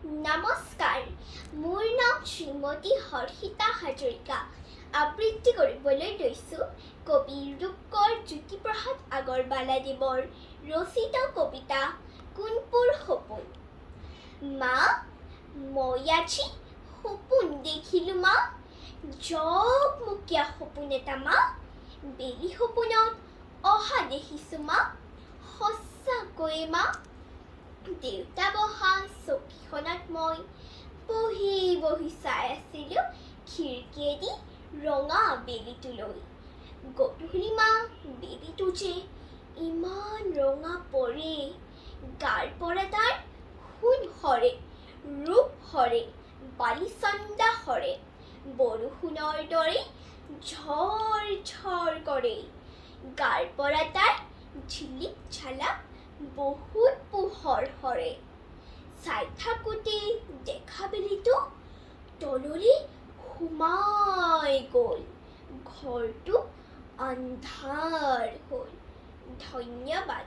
নমস্কাৰ, মোৰ নাম শ্ৰীমতী হৰ্ষিতা হাজৰিকা। আবৃত্তি কৰিবলৈ লৈছোঁ কবি ৰূপকৰ জ্যোতিপ্ৰসাদ আগৰৱালাদেৱৰ ৰচিত কবিতা কোনবোৰ সপোন। মা, মই আজি সপোন দেখিলোঁ মা, জকমকীয়া সপোন এটা মা, বেলি সপোনত অহা দেখিছোঁ মা, সঁচাকৈয়ে মা। দেউতা বহা চকীখনত মই বহি বহি চাই আছিলোঁ খিৰিকীয়েদি ৰঙা বেলিটোলৈ। গধূলি মা, বেলিটো যে ইমান ৰঙা পৰে, গাৰ পৰা তাৰ সোণ সৰে, ৰূপ সৰে, বালিচন্দা সৰে, বৰষুণৰ দৰে ঝৰ ঝৰ কৰে। গাৰ পৰা তাৰ ঝিলিক ঝালাক বহুত পোহৰ সৰে। চাই থাকোঁতে দেখা বেলিটো তললৈ সোমাই গ'ল, ঘৰটো আন্ধাৰ হ'ল। ধন্যবাদ।